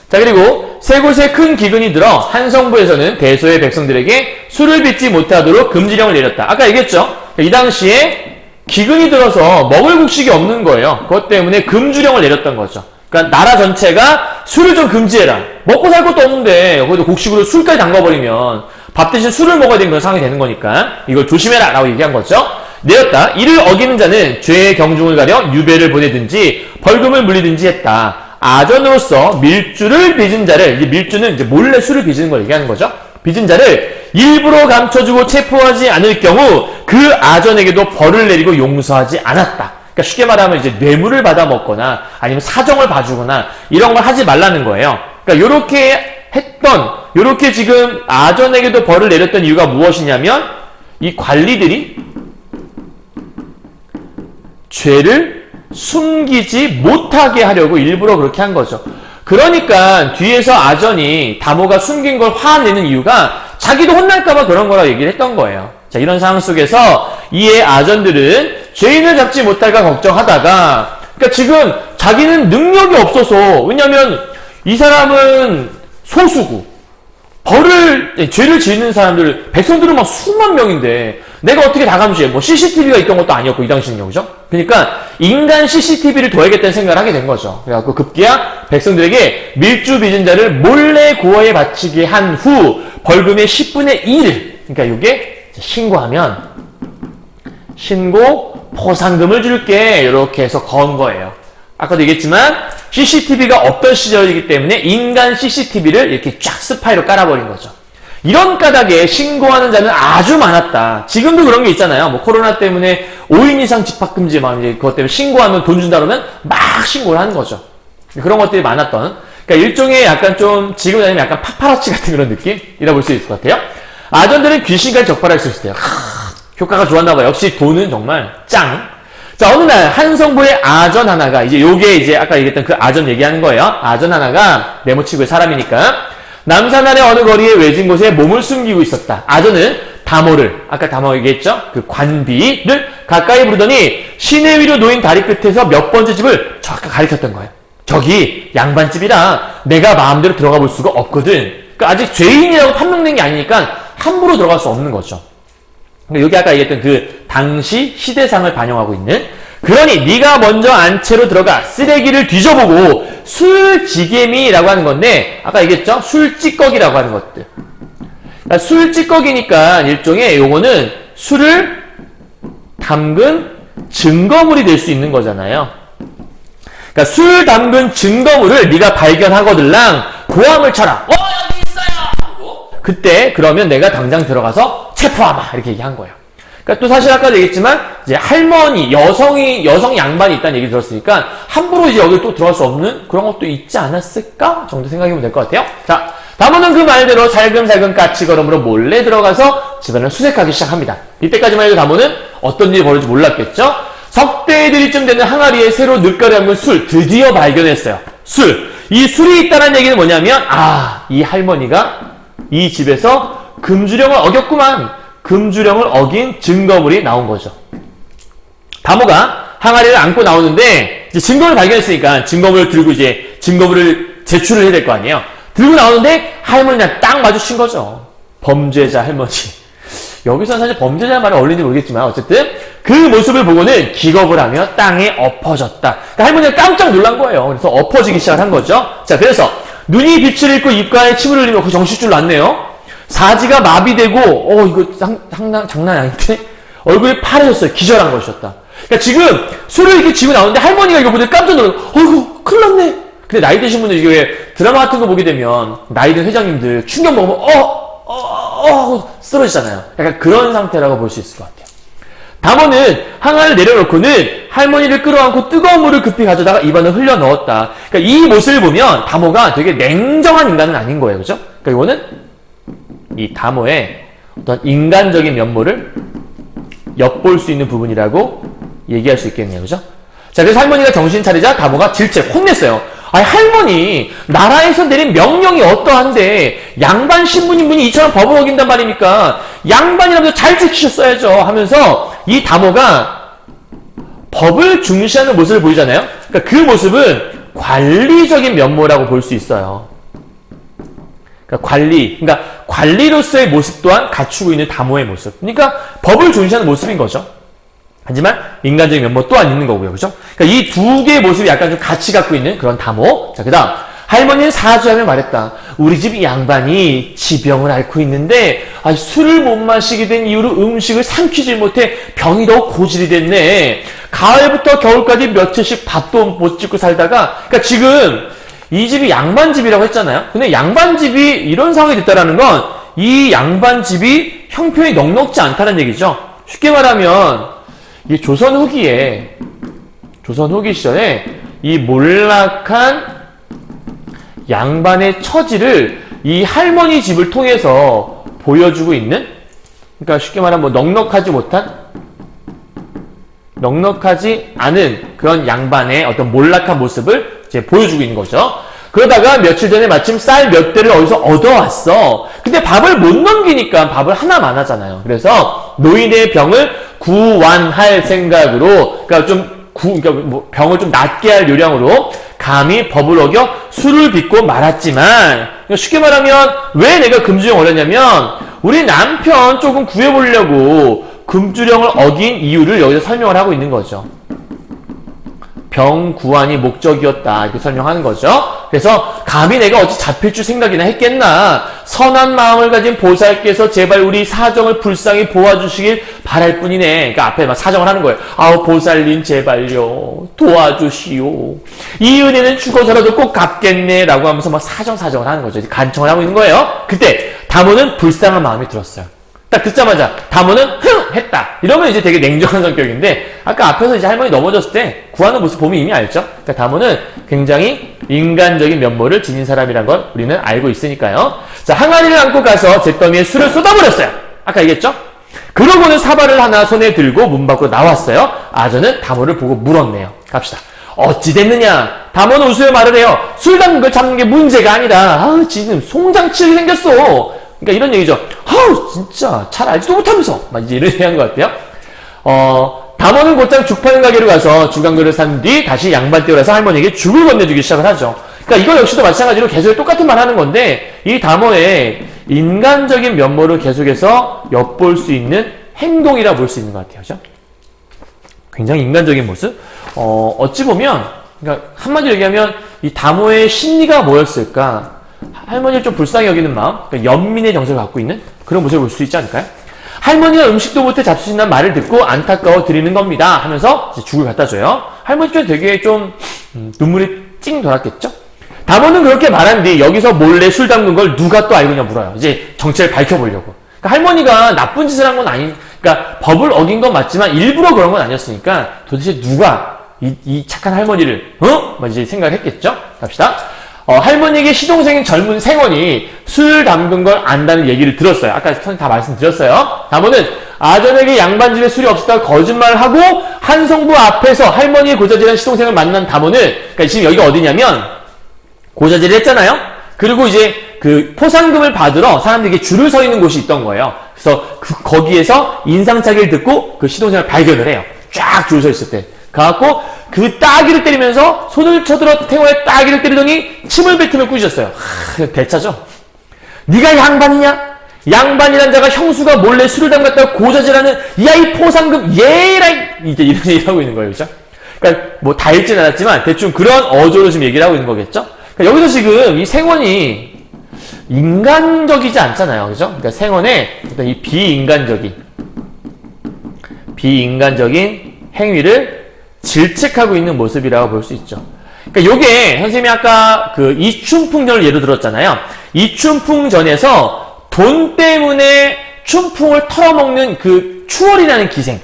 자, 그리고 세 곳에 큰 기근이 들어 한성부에서는 대소의 백성들에게 술을 빚지 못하도록 금지령을 내렸다. 아까 얘기했죠? 이 당시에 기근이 들어서 먹을 곡식이 없는 거예요. 그것 때문에 금주령을 내렸던 거죠. 그러니까 나라 전체가 술을 좀 금지해라. 먹고 살 것도 없는데 거기도 곡식으로 술까지 담가버리면 밥 대신 술을 먹어야 되는 그런 상황이 되는 거니까 이걸 조심해라 라고 얘기한 거죠. 내렸다. 이를 어기는 자는 죄의 경중을 가려 유배를 보내든지 벌금을 물리든지 했다. 아전으로서 밀주를 빚은 자를, 이제 밀주는 이제 몰래 술을 빚는 걸 얘기하는 거죠. 빚은 자를 일부러 감춰주고 체포하지 않을 경우 그 아전에게도 벌을 내리고 용서하지 않았다. 그러니까 쉽게 말하면 이제 뇌물을 받아 먹거나 아니면 사정을 봐주거나 이런 걸 하지 말라는 거예요. 그러니까 요렇게 지금 아전에게도 벌을 내렸던 이유가 무엇이냐면 이 관리들이 죄를 숨기지 못하게 하려고 일부러 그렇게 한 거죠. 그러니까 뒤에서 아전이 담호가 숨긴 걸 화내는 이유가 자기도 혼날까봐 그런 거라고 얘기를 했던 거예요. 자, 이런 상황 속에서 이에 아전들은 죄인을 잡지 못할까 걱정하다가 그러니까 지금 자기는 능력이 없어서 왜냐면 이 사람은 소수고 죄를 지는 사람들 백성들은 막 수만 명인데 내가 어떻게 다 감시해? 뭐 CCTV가 있던 것도 아니었고 이 당시는요, 그죠? 그러니까 인간 CCTV를 둬야겠다는 생각을 하게 된 거죠. 그래갖고 급기야 백성들에게 밀주비진자를 몰래 고아에 바치게 한 후 벌금의 10분의 1, 그러니까 이게 신고하면 신고 포상금을 줄게 이렇게 해서 건 거예요. 아까도 얘기했지만 CCTV가 없던 시절이기 때문에 인간 CCTV를 이렇게 쫙 스파이로 깔아버린 거죠. 이런 까닭에 신고하는 자는 아주 많았다. 지금도 그런 게 있잖아요. 뭐 코로나 때문에 5인 이상 집합금지 막 이제 그것 때문에 신고하면 돈 준다 그러면 막 신고를 하는 거죠. 그런 것들이 많았던. 그러니까 일종의 약간 좀 지금 아니면 약간 파파라치 같은 그런 느낌이라 볼 수 있을 것 같아요. 아전들은 귀신까지 적발할 수 있을 때요. 효과가 좋았나 봐요. 역시 돈은 정말 짱. 자, 어느 날 한성부의 아전 하나가 요게 이제 아까 얘기했던 그 아전 얘기하는 거예요. 아전 하나가 네모치고의 사람이니까 남산안의 어느 거리의 외진 곳에 몸을 숨기고 있었다. 아전은 다모를, 아까 다모 얘기했죠? 그 관비를 가까이 부르더니 시내 위로 놓인 다리 끝에서 몇 번째 집을 저 아까 가리켰던 거예요. 저기 양반집이라 내가 마음대로 들어가 볼 수가 없거든. 그러니까 아직 죄인이라고 판명된 게 아니니까 함부로 들어갈 수 없는 거죠. 그러니까 여기 아까 얘기했던 그 당시 시대상을 반영하고 있는, 그러니 네가 먼저 안채로 들어가 쓰레기를 뒤져보고 술지개미라고 하는 건데 아까 얘기했죠? 술찌꺼기라고 하는 것들. 그러니까 술찌꺼기니까 일종의 요거는 술을 담근 증거물이 될 수 있는 거잖아요. 그러니까 술 담근 증거물을 네가 발견하거들랑 고함을 쳐라. 여기 있어요. 그때 그러면 내가 당장 들어가서 체포하마 이렇게 얘기한 거예요. 그러니까 또 사실 아까도 얘기했지만 이제 할머니, 여성 양반이 있다는 얘기 들었으니까 함부로 이제 여기 또 들어갈 수 없는 그런 것도 있지 않았을까 정도 생각해보면 될 것 같아요. 자, 다모는 그 말대로 살금살금 까치걸음으로 몰래 들어가서 집안을 수색하기 시작합니다. 이때까지만 해도 다모는 어떤 일이 벌어질지 몰랐겠죠. 석대들이쯤 되는 항아리에 새로 늦가루 담근 술 드디어 발견했어요. 술. 이 술이 있다는 얘기는 뭐냐면 이 할머니가 이 집에서 금주령을 어겼구만. 금주령을 어긴 증거물이 나온 거죠. 다모가 항아리를 안고 나오는데 이제 증거를 발견했으니까 증거물을 들고 이제 증거물을 제출을 해야 될 거 아니에요. 들고 나오는데 할머니랑 딱 마주친 거죠. 범죄자 할머니. 여기서는 사실 범죄자 말이 어울리는지 모르겠지만 어쨌든 그 모습을 보고는 기겁을 하며 땅에 엎어졌다. 그러니까 할머니가 깜짝 놀란 거예요. 그래서 엎어지기 시작한 거죠. 자, 그래서 눈이 빛을 잃고 입가에 침을 흘리며 그 정신줄 났네요. 사지가 마비되고 이거 장난 아닌데? 얼굴이 파래졌어요. 기절한 것이었다. 그러니까 지금 술을 이렇게 지고 나오는데 할머니가 이거 보더니 깜짝 놀라서 어이구 큰일 났네. 근데 나이 드신 분들 이게 왜 드라마 같은 거 보게 되면 나이 든 회장님들 충격 먹으면 하고 쓰러지잖아요. 약간 그런 상태라고 볼 수 있을 것 같아요. 다모는 항아리를 내려놓고는 할머니를 끌어안고 뜨거운 물을 급히 가져다가 입안을 흘려 넣었다. 그러니까 이 모습을 보면 다모가 되게 냉정한 인간은 아닌 거예요. 그죠? 그러니까 이거는 이 다모의 어떤 인간적인 면모를 엿볼 수 있는 부분이라고 얘기할 수 있겠네요. 그죠? 자, 그래서 할머니가 정신 차리자 다모가 질책 혼냈어요. 할머니, 나라에서 내린 명령이 어떠한데 양반 신부님분이 이처럼 법을 어긴단 말입니까? 양반이라면서 잘 지키셨어야죠 하면서 이 다모가 법을 중시하는 모습을 보이잖아요. 그러니까 그 모습은 관리적인 면모라고 볼 수 있어요. 그러니까 관리로서의 모습 또한 갖추고 있는 다모의 모습. 그러니까 법을 중시하는 모습인 거죠. 하지만 인간적인 면모 또한 있는 거고요. 그죠? 그러니까 이 두 개의 모습이 약간 좀 같이 갖고 있는 그런 다모. 자, 그 다음. 할머니는 사주하며 말했다. 우리 집 양반이 지병을 앓고 있는데 술을 못 마시게 된 이후로 음식을 삼키질 못해 병이 더욱 고질이 됐네. 가을부터 겨울까지 며칠씩 밥도 못 짓고 살다가 그러니까 지금 이 집이 양반집이라고 했잖아요. 근데 양반집이 이런 상황이 됐다라는 건 이 양반집이 형편이 넉넉지 않다는 얘기죠. 쉽게 말하면 이 조선 후기 시절에 이 몰락한 양반의 처지를 이 할머니 집을 통해서 보여주고 있는, 그러니까 쉽게 말하면 넉넉하지 않은 그런 양반의 어떤 몰락한 모습을 이제 보여주고 있는 거죠. 그러다가 며칠 전에 마침 쌀 몇 대를 어디서 얻어왔어. 근데 밥을 못 넘기니까 밥을 하나만 하잖아요. 그래서 노인의 병을 구완할 생각으로, 그러니까 뭐 병을 좀 낫게 할 요량으로 감히 법을 어겨 술을 빚고 말았지만, 쉽게 말하면 왜 내가 금주령 어렸냐면 우리 남편 조금 구해보려고 금주령을 어긴 이유를 여기서 설명을 하고 있는 거죠. 병구안이 목적이었다 이렇게 설명하는 거죠. 그래서 감히 내가 어찌 잡힐 줄 생각이나 했겠나. 선한 마음을 가진 보살께서 제발 우리 사정을 불쌍히 보아주시길 바랄 뿐이네. 그러니까 앞에 막 사정을 하는 거예요. 아우 보살님 제발요 도와주시오. 이 은혜는 죽어서라도 꼭 갚겠네 라고 하면서 막 사정을 하는 거죠. 간청을 하고 있는 거예요. 그때 다모는 불쌍한 마음이 들었어요. 딱 듣자마자 다모는 흥! 했다. 이러면 이제 되게 냉정한 성격인데 아까 앞에서 이제 할머니 넘어졌을 때 구하는 모습 보면 이미 알죠? 그러니까 다모는 굉장히 인간적인 면모를 지닌 사람이란 걸 우리는 알고 있으니까요. 자, 항아리를 안고 가서 잿더미에 술을 쏟아버렸어요. 아까 얘기했죠? 그러고는 사발을 하나 손에 들고 문 밖으로 나왔어요. 아전은 다모를 보고 물었네요. 갑시다. 어찌 됐느냐? 다모는 웃으며 말을 해요. 술 담근 걸 잡는 게 문제가 아니다. 아우 지금 송장치게 생겼어. 그러니까 이런 얘기죠. 아우 진짜 잘 알지도 못하면서 막 이제 이런 얘기한 것 같아요. 다모는 곧장 죽 파는 가게로 가서 죽안그를 산 뒤 다시 양반떼로 가서 할머니에게 죽을 건네주기 시작을 하죠. 그러니까 이거 역시도 마찬가지로 계속 똑같은 말 하는 건데 이 다모의 인간적인 면모를 계속해서 엿볼 수 있는 행동이라 볼 수 있는 것 같아요. 그죠? 굉장히 인간적인 모습. 어찌 보면 그러니까 한마디로 얘기하면 이 다모의 심리가 뭐였을까? 할머니를 좀 불쌍히 여기는 마음, 그러니까 연민의 정서를 갖고 있는 그런 모습을 볼 수 있지 않을까요? 할머니가 음식도 못해 잡수신다는 말을 듣고 안타까워 드리는 겁니다 하면서 이제 죽을 갖다 줘요. 할머니 쪽에 되게 좀 눈물이 찡 돌았겠죠? 다모는 그렇게 말한 뒤 여기서 몰래 술 담근 걸 누가 또 알고냐 물어요. 이제 정체를 밝혀보려고. 그러니까 할머니가 나쁜 짓을 한 건 그러니까 법을 어긴 건 맞지만 일부러 그런 건 아니었으니까 도대체 누가 이 착한 할머니를 이제 생각을 했겠죠? 갑시다. 할머니에게 시동생인 젊은 생원이 술 담근 걸 안다는 얘기를 들었어요. 아까 다 말씀드렸어요. 다모는 아전에게 양반집에 술이 없었다고 거짓말을 하고 한성부 앞에서 할머니의 고자질한 시동생을 만난 다모는 그러니까 지금 여기가 어디냐면 고자질을 했잖아요. 그리고 이제 그 포상금을 받으러 사람들이 줄을 서 있는 곳이 있던 거예요. 그래서 거기에서 인상착의를 듣고 그 시동생을 발견을 해요. 쫙 줄 서 있을 때. 가갖고 그 따귀를 때리면서 손을 쳐들어 태호의 따귀를 때리더니 침을 뱉으며 꾸짖었어요. 대차죠. 네가 양반이냐? 양반이란 자가 형수가 몰래 술을 담갔다고 고자질하는 야 이 포상금 예라 이제 이런 얘기를 하고 있는 거예요. 그죠? 그러니까 뭐 다 읽진 않았지만 대충 그런 어조로 지금 얘기를 하고 있는 거겠죠? 그러니까 여기서 지금 이 생원이 인간적이지 않잖아요. 그죠? 그러니까 생원의 어떤 이 비인간적인 행위를 질책하고 있는 모습이라고 볼 수 있죠. 그러니까 요게 선생님이 아까 그 이춘풍전을 예로 들었잖아요. 이춘풍전에서 돈 때문에 춘풍을 털어먹는 그 추월이라는 기생.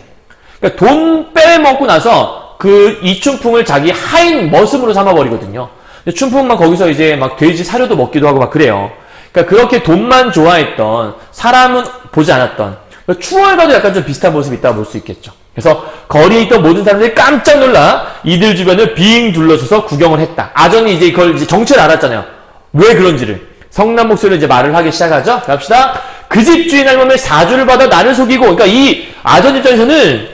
그러니까 돈 빼먹고 나서 그 이춘풍을 자기 하인 머슴으로 삼아버리거든요. 춘풍만 거기서 이제 막 돼지 사료도 먹기도 하고 막 그래요. 그러니까 그렇게 돈만 좋아했던 사람은 보지 않았던 추월과도 약간 좀 비슷한 모습이 있다고 볼 수 있겠죠. 그래서 거리에 있던 모든 사람들이 깜짝 놀라 이들 주변을 빙 둘러서서 구경을 했다. 아전이 이제 그걸 이제 정체를 알았잖아요. 왜 그런지를. 성난 목소리로 이제 말을 하기 시작하죠. 갑시다. 그 집 주인 할머니 사주를 받아 나를 속이고, 그러니까 이 아전 입장에서는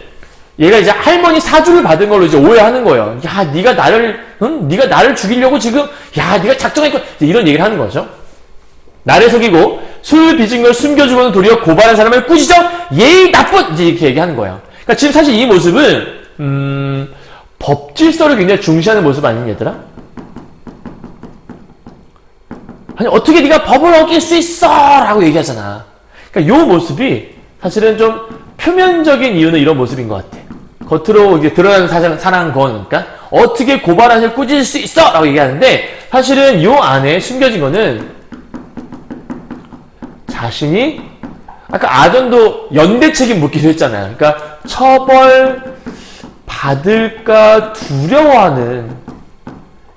얘가 이제 할머니 사주를 받은 걸로 이제 오해하는 거예요. 야, 네가 나를 죽이려고 지금, 야, 네가 작정했고, 이런 얘기를 하는 거죠. 나를 속이고 술 빚은 걸 숨겨주고는 도리어 고발한 사람을 꾸짖어 예의 나쁜 이제 이렇게 얘기하는 거예요. 그러니까 지금 사실 이 모습은 법 질서를 굉장히 중시하는 모습 아니니 얘들아? 아니 어떻게 네가 법을 어길 수 있어! 라고 얘기하잖아. 그러니까 이 모습이 사실은 좀 표면적인 이유는 이런 모습인 것 같아. 겉으로 이제 드러나는 사랑한 거니까 어떻게 고발한 사람을 꾸짖을 수 있어! 라고 얘기하는데 사실은 이 안에 숨겨진 거는 자신이 아까 아전도 연대 책임 묻기도 했잖아요. 그러니까 처벌 받을까 두려워하는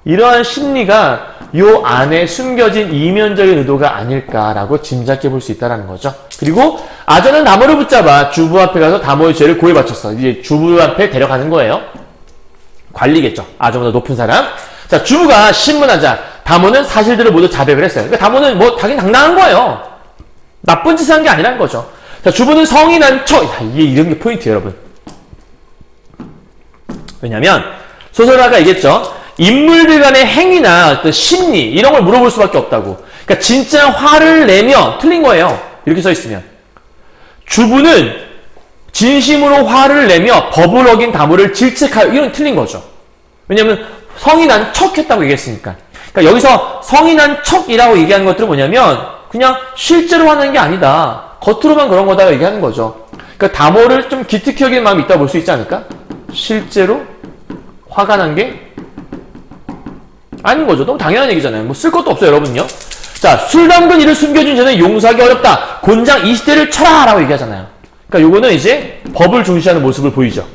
이러한 심리가 요 안에 숨겨진 이면적인 의도가 아닐까라고 짐작해 볼 수 있다는 거죠. 그리고 아전은 다모를 붙잡아 주부 앞에 가서 다모의 죄를 고해 바쳤어. 이제 주부 앞에 데려가는 거예요. 관리겠죠. 아전보다 높은 사람. 자, 주부가 신문하자 다모는 사실들을 모두 자백을 했어요. 그러니까 다모는 뭐 당연히 당당한 거예요. 나쁜 짓을 한 게 아니라는 거죠. 자, 주부는 성이 난 척. 이게 이런 게 포인트예요, 여러분. 왜냐면 소설가가 얘기했죠. 인물들 간의 행위나 어떤 심리 이런 걸 물어볼 수밖에 없다고. 그러니까 진짜 화를 내며 틀린 거예요. 이렇게 써 있으면. 주부는 진심으로 화를 내며 법을 어긴 다모를 질책하여. 이건 틀린 거죠. 왜냐면 성이 난 척 했다고 얘기했으니까. 그러니까 여기서 성이 난 척이라고 얘기하는 것들은 뭐냐면 그냥 실제로 화난 게 아니다. 겉으로만 그런 거다 얘기하는 거죠. 그러니까 다모를 좀 기특히 여기는 마음이 있다고 볼 수 있지 않을까? 실제로 화가 난 게 아닌 거죠. 너무 당연한 얘기잖아요. 뭐 쓸 것도 없어요, 여러분요. 자, 술 담근 이를 숨겨준 죄는 용서하기 어렵다. 곤장 20대를 쳐라! 라고 얘기하잖아요. 그러니까 요거는 이제 법을 중시하는 모습을 보이죠.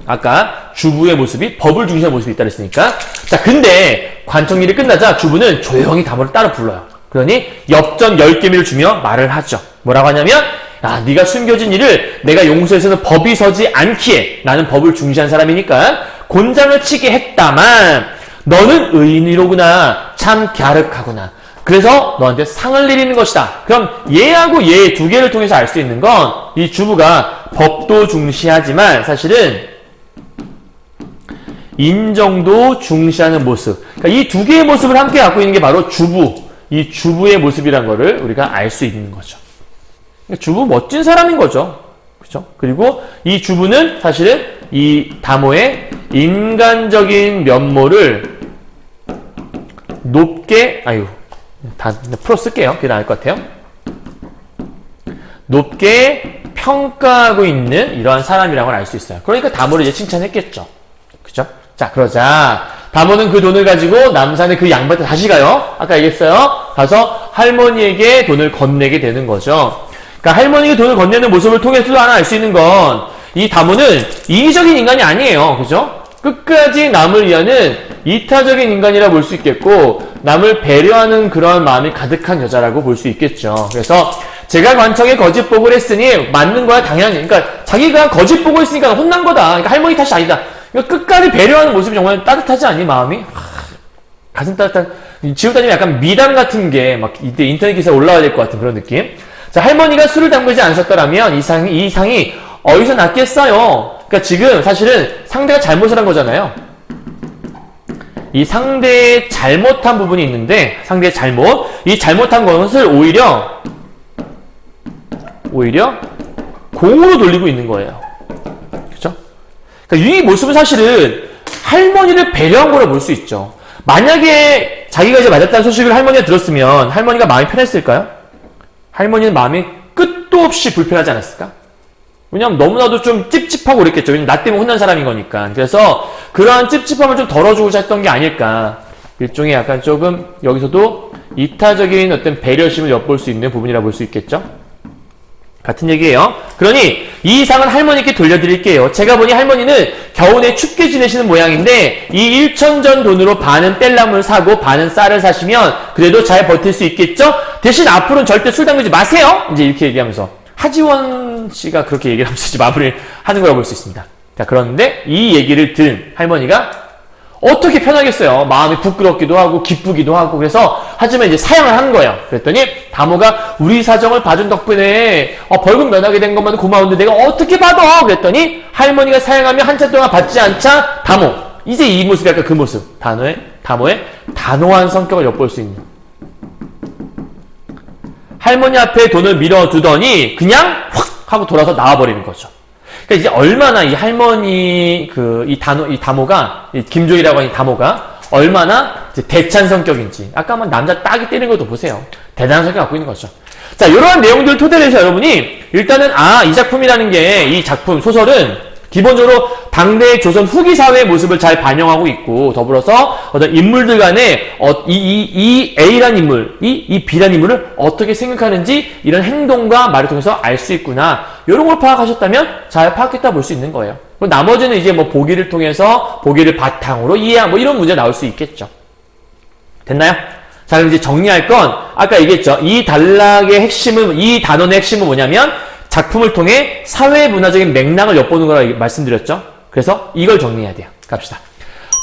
아까 주부의 모습이 법을 중시하는 모습이 있다 그랬으니까. 자, 근데 관청일이 끝나자 주부는 조용히 다모를 따로 불러요. 그러니 엽전 10개미를 주며 말을 하죠. 뭐라고 하냐면, 아, 네가 숨겨진 일을 내가 용서해서는 법이 서지 않기에 나는 법을 중시한 사람이니까 곤장을 치게 했다만 너는 의인이로구나. 참 갸륵하구나. 그래서 너한테 상을 내리는 것이다. 그럼 얘하고 얘 두 개를 통해서 알 수 있는 건 이 주부가 법도 중시하지만 사실은 인정도 중시하는 모습. 그러니까 이 두 개의 모습을 함께 갖고 있는 게 바로 주부. 이 주부의 모습이란 거를 우리가 알 수 있는 거죠. 그러니까 주부 멋진 사람인 거죠. 그렇죠? 그리고 이 주부는 사실은 이 다모의 인간적인 면모를 높게, 다 풀어 쓸게요. 그게 나을 것 같아요. 높게 평가하고 있는 이러한 사람이라고 알 수 있어요. 그러니까 다모를 이제 칭찬했겠죠. 그죠? 자, 그러자 다모는 그 돈을 가지고 남산의 그 양반한테 다시 가요. 아까 얘기했어요. 가서 할머니에게 돈을 건네게 되는 거죠. 그러니까 할머니에게 돈을 건네는 모습을 통해서도 하나 알 수 있는 건 이 다모는 이기적인 인간이 아니에요. 그죠? 끝까지 남을 위하는 이타적인 인간이라 볼 수 있겠고 남을 배려하는 그러한 마음이 가득한 여자라고 볼 수 있겠죠. 그래서 제가 관청에 거짓 보고를 했으니 맞는 거야 당연히. 그러니까 자기가 거짓 보고 있으니까 혼난 거다. 그러니까 할머니 탓이 아니다. 그러니까 끝까지 배려하는 모습이 정말 따뜻하지 않니 마음이? 가슴 따뜻한. 지금 따지면 약간 미담 같은 게 막 이때 인터넷 기사에 올라와야 될 것 같은 그런 느낌. 자, 할머니가 술을 담그지 않으셨더라면 이 상이 어디서 났겠어요? 그러니까 지금 사실은 상대가 잘못을 한 거잖아요. 이 상대의 잘못한 부분이 있는데 상대의 잘못, 이 잘못한 것을 오히려 공으로 돌리고 있는 거예요. 그렇죠? 그러니까 이 모습은 사실은 할머니를 배려한 거라 볼 수 있죠. 만약에 자기가 이제 맞았다는 소식을 할머니가 들었으면 할머니가 마음이 편했을까요? 할머니는 마음이 끝도 없이 불편하지 않았을까? 왜냐면 너무나도 좀 찝찝하고 그랬겠죠. 왜냐면 나 때문에 혼난 사람인 거니까. 그래서 그러한 찝찝함을 좀 덜어주고자 했던 게 아닐까. 일종의 약간 조금 여기서도 이타적인 어떤 배려심을 엿볼 수 있는 부분이라 볼 수 있겠죠. 같은 얘기예요. 그러니 이 상은 할머니께 돌려드릴게요. 제가 보니 할머니는 겨우내 춥게 지내시는 모양인데 이 1,000전 돈으로 반은 뗄나무를 사고 반은 쌀을 사시면 그래도 잘 버틸 수 있겠죠? 대신 앞으로는 절대 술 담그지 마세요. 이제 이렇게 얘기하면서 하지원 씨가 그렇게 얘기를 하면서 이제 마무리를 하는 거라고 볼 수 있습니다. 자, 그런데 이 얘기를 들은 할머니가 어떻게 편하겠어요. 마음이 부끄럽기도 하고 기쁘기도 하고. 그래서 하지만 이제 사양을 한 거예요. 그랬더니 다모가 우리 사정을 봐준 덕분에 벌금 면하게 된 것만 고마운데 내가 어떻게 받아? 그랬더니 할머니가 사양하며 한참 동안 받지 않자 다모. 이제 이 모습이 약간 그 모습. 다모의 단호한 성격을 엿볼 수 있는. 할머니 앞에 돈을 밀어두더니 그냥 확 하고 돌아서 나와버리는 거죠. 그러니까 이제 얼마나 이 할머니 이 다모가 김종이라고 하는 다모가 얼마나 이제 대찬 성격인지. 아까 막 남자 딱이 때리는 것도 보세요. 대단한 성격 갖고 있는 거죠. 자, 이러한 내용들을 토대로 해서 여러분이 일단은 이 작품이라는 게 이 작품 소설은 기본적으로 당대의 조선 후기 사회의 모습을 잘 반영하고 있고 더불어서 어떤 인물들 간에 이 A란 인물, 이 B란 인물을 어떻게 생각하는지 이런 행동과 말을 통해서 알 수 있구나. 이런 걸 파악하셨다면 잘 파악했다 볼 수 있는 거예요. 그리고 나머지는 이제 뭐 보기를 통해서 보기를 바탕으로 이해한 뭐 이런 문제 나올 수 있겠죠. 됐나요? 자, 그럼 이제 정리할 건 아까 얘기했죠. 이 단락의 핵심은 이 단원의 핵심은 뭐냐면 작품을 통해 사회 문화적인 맥락을 엿보는 거라고 말씀드렸죠. 그래서 이걸 정리해야 돼요. 갑시다.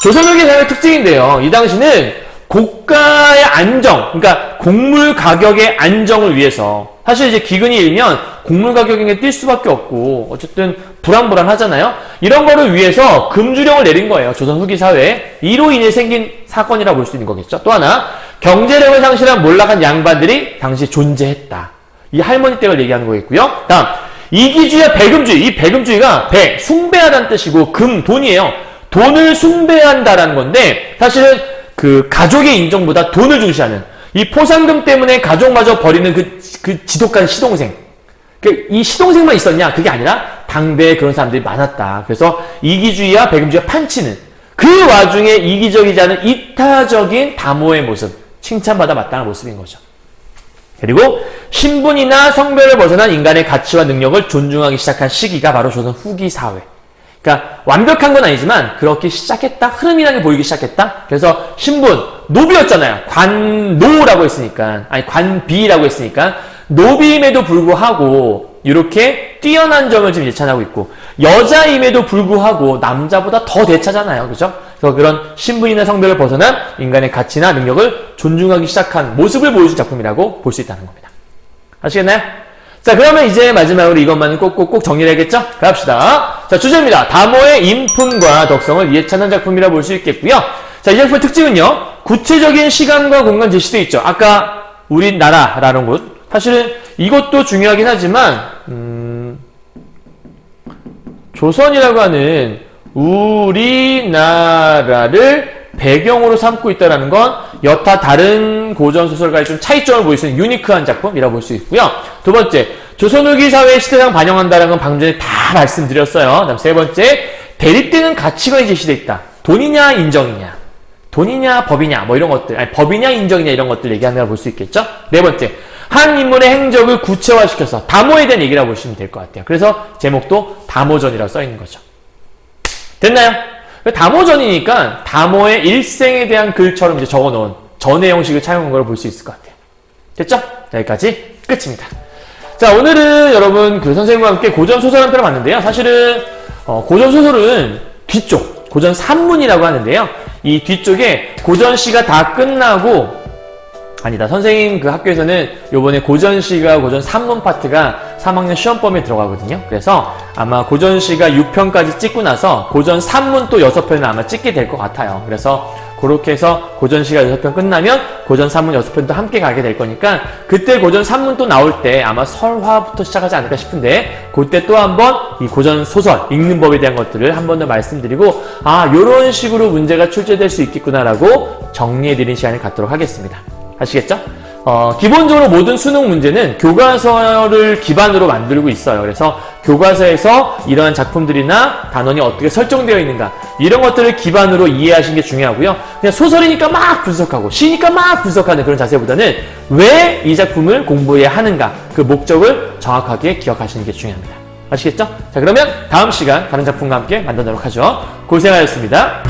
조선후기 사회의 특징인데요. 이 당시는 고가의 안정, 그러니까 곡물 가격의 안정을 위해서 사실 이제 기근이 일면 곡물 가격이 뛸 수밖에 없고 어쨌든 불안하잖아요. 이런 거를 위해서 금주령을 내린 거예요. 조선 후기 사회에. 이로 인해 생긴 사건이라고 볼 수 있는 거겠죠. 또 하나, 경제력을 상실한 몰락한 양반들이 당시 존재했다. 이 할머니 댁을 얘기하는 거겠고요. 다음, 이기주의와 배금주의. 이 배금주의가 숭배하다는 뜻이고 금, 돈이에요. 돈을 숭배한다라는 건데 사실은 그 가족의 인정보다 돈을 중시하는 이 포상금 때문에 가족마저 버리는 그 지독한 시동생. 이 시동생만 있었냐? 그게 아니라 당대에 그런 사람들이 많았다. 그래서 이기주의와 배금주의가 판치는 그 와중에 이기적이지 않은 이타적인 다모의 모습, 칭찬받아 마땅한 모습인 거죠. 그리고 신분이나 성별을 벗어난 인간의 가치와 능력을 존중하기 시작한 시기가 바로 조선 후기 사회. 그러니까 완벽한 건 아니지만 그렇게 시작했다. 흐름이라는 게 보이기 시작했다. 그래서 신분, 노비였잖아요. 관노라고 했으니까. 아니 관비라고 했으니까. 노비임에도 불구하고 이렇게 뛰어난 점을 지금 예찬하고 있고 여자임에도 불구하고 남자보다 더 대차잖아요. 그죠? 그래서 그런 신분이나 성별을 벗어난 인간의 가치나 능력을 존중하기 시작한 모습을 보여준 작품이라고 볼 수 있다는 겁니다. 아시겠나요? 자, 그러면 이제 마지막으로 이것만은 꼭꼭꼭 정리를 해야겠죠? 갑시다. 자, 주제입니다. 다모의 인품과 덕성을 예찬한 작품이라 볼 수 있겠고요. 자, 이 작품의 특징은요. 구체적인 시간과 공간 제시되어 있죠. 아까 우리나라라는 곳. 사실은 이것도 중요하긴 하지만 조선이라고 하는 우리나라를 배경으로 삼고 있다는 건 여타 다른 고전소설과의 좀 차이점을 보일 수 있는 유니크한 작품이라고 볼 수 있고요. 두 번째, 조선 후기 사회의 시대상 반영한다는 건 방금 전에 다 말씀드렸어요. 그다음 세 번째, 대립되는 가치관이 제시되어 있다. 돈이냐 인정이냐, 돈이냐 법이냐 뭐 이런 것들, 아니 법이냐 인정이냐 이런 것들 얘기하는 걸 볼 수 있겠죠. 네 번째, 한 인물의 행적을 구체화시켜서 다모에 대한 얘기라고 보시면 될 것 같아요. 그래서 제목도 다모전이라고 써 있는 거죠. 됐나요? 다모전이니까 다모의 일생에 대한 글처럼 이제 적어놓은 전의 형식을 차용한 걸 볼 수 있을 것 같아요. 됐죠? 여기까지 끝입니다. 자, 오늘은 여러분 그 선생님과 함께 고전소설 한 편을 봤는데요. 사실은 고전소설은 뒤쪽, 고전 산문이라고 하는데요. 이 뒤쪽에 고전시가 다 끝나고 아니다. 선생님 그 학교에서는 요번에 고전시가 고전 산문 파트가 3학년 시험범위에 들어가거든요. 그래서 아마 고전시가 6편까지 찍고 나서 고전 산문 또 6편을 아마 찍게 될 것 같아요. 그래서 그렇게 해서 고전시가 6편 끝나면 고전 산문 6편도 함께 가게 될 거니까 그때 고전 산문 또 나올 때 아마 설화부터 시작하지 않을까 싶은데 그때 또 한번 이 고전 소설 읽는 법에 대한 것들을 한 번 더 말씀드리고 요런 식으로 문제가 출제될 수 있겠구나라고 정리해드리는 시간을 갖도록 하겠습니다. 아시겠죠? 기본적으로 모든 수능 문제는 교과서를 기반으로 만들고 있어요. 그래서 교과서에서 이러한 작품들이나 단원이 어떻게 설정되어 있는가 이런 것들을 기반으로 이해하시는 게 중요하고요. 그냥 소설이니까 막 분석하고 시니까 막 분석하는 그런 자세보다는 왜 이 작품을 공부해야 하는가 그 목적을 정확하게 기억하시는 게 중요합니다. 아시겠죠? 자, 그러면 다음 시간 다른 작품과 함께 만나도록 하죠. 고생하셨습니다.